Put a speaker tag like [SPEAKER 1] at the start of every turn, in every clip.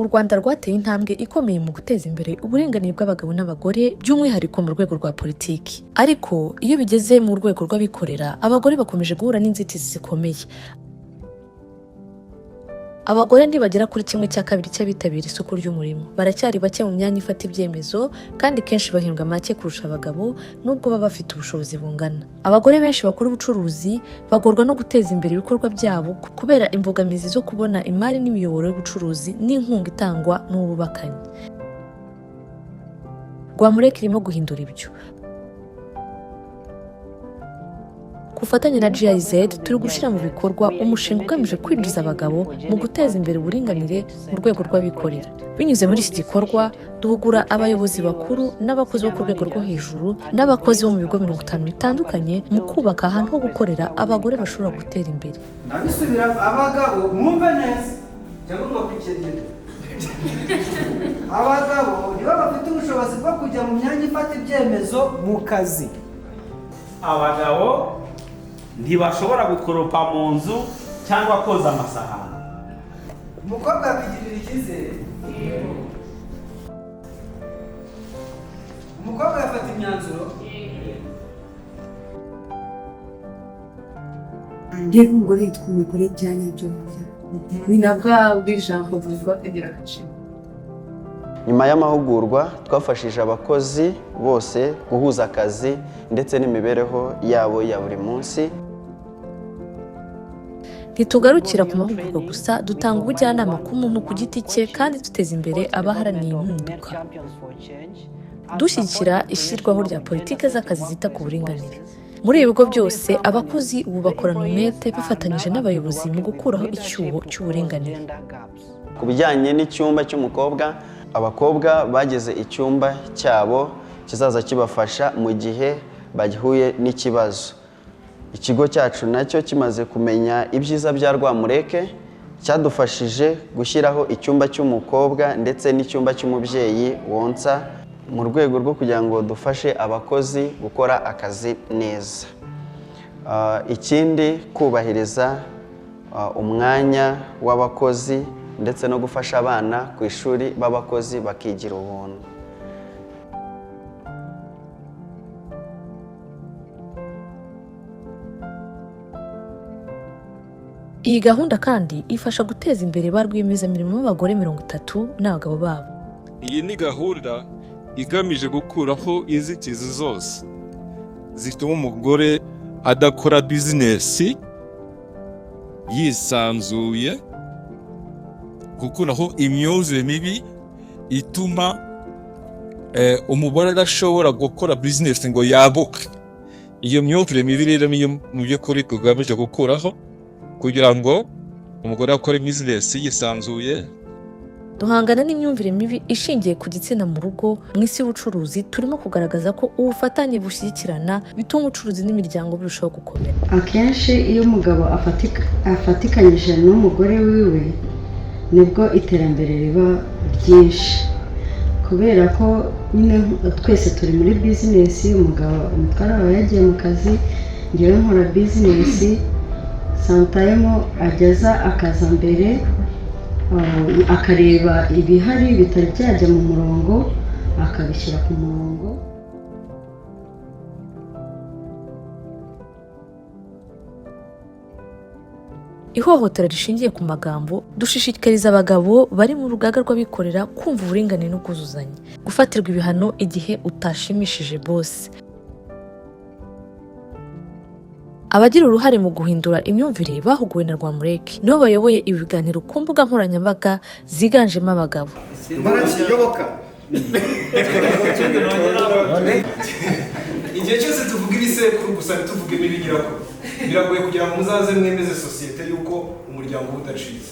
[SPEAKER 1] u Rwanda rwateye intambwe ikomeye mu guteza imbere uburinganire bw'abagabo n'abagore by'umwihariko mu rwego rwa politiki. Ariko iyo bigeze mu rwego rw'abikorera, abagore bakomeje guhura n'inzitizi zikomeye. Abagore ntibagera kuri 1/2 cy'abitabira isoko ry'umurimo. Baracyari bake mu myanya ifata ibyemezo kandi kenshi bahembwa make kurusha abagabo nubwo baba bafite ubushobozi bungana. Abagore benshi bakora ubucuruzi bagorwa no guteza imbere ibikorwa byabo kubera imbogamizi zo kubona imari n'imiyoboro y'ubucuruzi n'inkunga itangwa n'ububakanye. Rwamureka irimo guhindura ibyo. Kufatanya na GIZ turi gushyira mu bikorwa umushinga ugamije kwinjiza abagabo mu guteza imbere uburinganire mu rwego rw'abikorera. Binyuze muri iki gikorwa duhugura abayobozi bakuru n'abakozi bo ku rwego rwo hejuru n'abakozi bo mu bigo 50 bitandukanye mu kubaka ahantu ho gukorera abagore bashobora gutera imbere.
[SPEAKER 2] Nabisubira abagabo mwumve neza cyangwa mwakwikirira. Abagabo nibo bafite ubushobozi bwo kujya mu myanya ifata ibyemezo mu kazi.
[SPEAKER 3] Abagabo ntibashobora gukoropa mu nzu cyangwa koza amasahani.
[SPEAKER 2] Umukobwa abigirira icyizere. Umukobwa yafata imyanzuro.
[SPEAKER 4] Ndiye umugore yitwa umugore cyane byo. Ni nabwo bijambo bivuga kugira agaciro.
[SPEAKER 5] Nyuma y'amahugurwa twafashije abakozi bose guhuza akazi ndetse n'imibereho yabo ya buri munsi.
[SPEAKER 1] Ntitugarukira ku mahugurwa gusa, dutanga ubujyanama ku muntu ku giti cye kandi duteza imbere abaharaniye impinduka. Dushyigikira ishyirwaho rya politiki z'akazi zita ku buringanire. Muri ibi bigo byose abakozi ubu bakorana umwete bafatanyije n'abayobozi mu gukuraho icyuho cy'uburinganire.
[SPEAKER 5] Ku bijyanye n'icyumba cy'umukobwa, abakobwa bageze icyumba cyabo kizaza kibafasha mu gihe bagihuye n'ikibazo. Ikigo cyacu nacyo kimaze kumenya ibyiza bya Rwamureke cyadufashije gushyiraho icyumba cy'umukobwa ndetse n'icyumba cy'umubyeyi wonsa mu rwego rwo kugira ngo dufashe abakozi gukora akazi neza. Ikindi kubahiriza umwanya w'abakozi ndetse no gufasha abana ku ishuri b'abakozi bakigira ubuntu.
[SPEAKER 1] Iyi gahunda kandi ifasha guteza imbere ba rwiyemezamirimo b'abagore 30 n'abagabo babo.
[SPEAKER 6] Iyi ni gahunda igamije gukuraho inzitizi zose zituma umugore adakora bizinesi yisanzuye, gukuraho imyumvire mibi ituma umugore adashobora gukora bizinesi ngo yabuke. Iyo myumvire mibi rero niyo mu by'ukuri tugamije gukuraho kugira ngo umugore akore bizinesi yisanzuye.
[SPEAKER 1] Duhangana n'imyumvire mibi ishingiye ku gitsina mu rugo. Mu isi y'ubucuruzi turimo kugaragaza ko ubufatanye bushyigikirana bituma ubucuruzi n'imiryango birushaho gukomera.
[SPEAKER 4] Akenshi iyo umugabo afatikanyije n'umugore wiwe nibwo iterambere riba ryinshi, kubera ko nyine twese turi muri bizinesi. Umutware aba yagiye mu kazi, ngewe nkora bizinesi, sometimes ageza akaza mbere akareba ibihari bitari byajya mu murongo akabishyira ku murongo.
[SPEAKER 1] Ihohotera rishingiye ku magambo, dushishikariza abagabo bari mu rugaga rw'abikorera kumva uburinganire no kuzuzanya, gufatirwa ibihano igihe utashimishije boss. Abagira uruhare mu guhindura imyumvire bahuguwe na Rwamureke nibo bayoboye ibiganiro ku mbuga nkoranyambaga ziganjemo abagabo.
[SPEAKER 7] Igihe cyose tuvuga ibisekuru gusa ntituvuge n'ibigirako, biragoye kugira ngo muzaze mwemeze sosiyete yuko umuryango udacitse.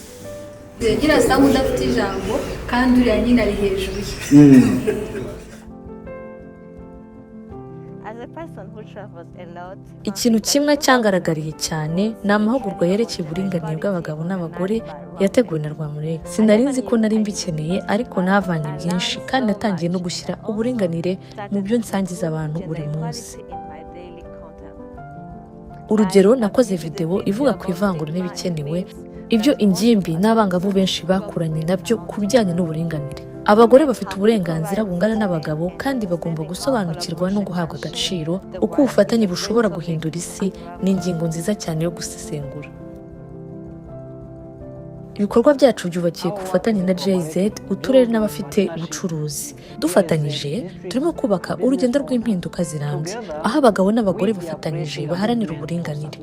[SPEAKER 8] Gira samu udafite ijambo kandi uriya nyine ari hejuru ye.
[SPEAKER 1] Ikintu kimwe cyangaragariye cyane ni amahugurwa yerekeye uburinganire bw'abagabo n'abagore yateguwe na Rwamureke. Sinari nzi ko nari mbikeneye, ariko navanye byinshi kandi natangiye no gushyira uburinganire mu byo nsangiza abantu buri munsi. Urugero, nakoze video ivuga ku ivangura n'ibikenewe ibyo ingimbi n'abangavu benshi bakuranye nabyo ku bijyanye n'uburinganire. Abagore bafite uburenganzira bungana n'abagabo kandi bagomba gusobanukirwa no guhabwa agaciro. Uko ubufatanye bushobora guhindura isi ni ingingo nziza cyane yo gusesengura. Ibikorwa byacu byubakiye ku bufatanye na GIZ, uturere n'abafite ubucuruzi. Dufatanyije turimo kubaka urugendo rw'impinduka zirambye, aho abagabo n'abagore bafatanyije baharanira uburinganire.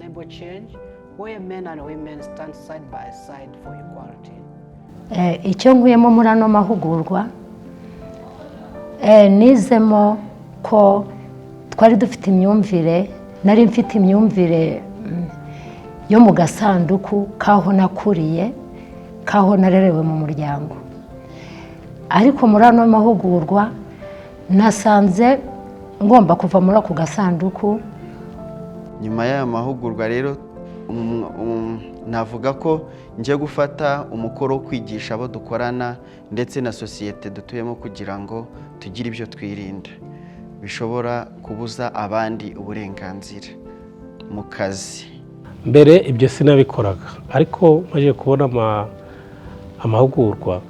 [SPEAKER 9] Icyo nkuyemo muri ano mahugurwa nizemo ko twari dufite imyumvire, nari mfite imyumvire yo mu gasanduku k'aho nakuriye, k'aho narerewe mu muryango. Ariko muri ano mahugurwa nasanze ngomba kuva muri ako gasanduku.
[SPEAKER 5] Nyuma y'aya mahugurwa rero navuga ko ngiye gufata umukoro wo kwigisha abo dukorana ndetse na sosiyete dutuyemo kugira ngo tugire ibyo twirinda bishobora kubuza abandi uburenganzira mu kazi.
[SPEAKER 10] Mbere ibyo sinabikoraga, ariko maze kubona amahugurwa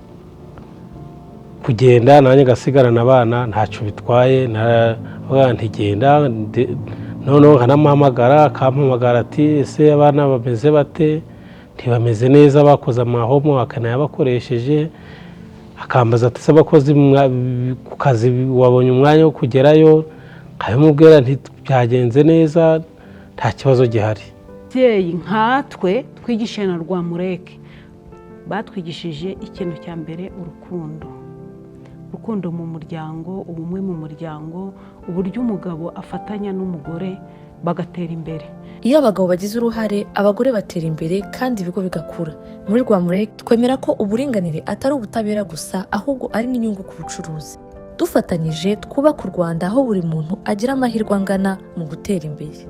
[SPEAKER 10] kugenda nanjye gasigarana abana ntacyo bitwaye, ntigenda noneho nkanamuhamagara akampamagara ati ese abana bameze bate, ntibameze neza, bakoze amahomo akanayabakoresheje, akambaza ati se abakozi ku kazi wabonye umwanya wo kugerayo, nkabimubwira nti byagenze neza nta kibazo gihari.
[SPEAKER 11] Ababyeyi nkatwe twigishije na Rwamureke batwigishije ikintu cya mbere, urukundo mu muryango, ubumwe mu muryango, uburyo umugabo afatanya n'umugore bagatera imbere.
[SPEAKER 1] Iyo abagabo bagize uruhare, abagore batera imbere kandi ibigo bigakura. Muri Rwamureke twemera ko uburinganire atari ubutabera gusa, ahubwo ari n'inyungu ku bucuruzi. Dufatanyije twubaka u Rwanda aho buri muntu agira amahirwe angana mu gutera imbere.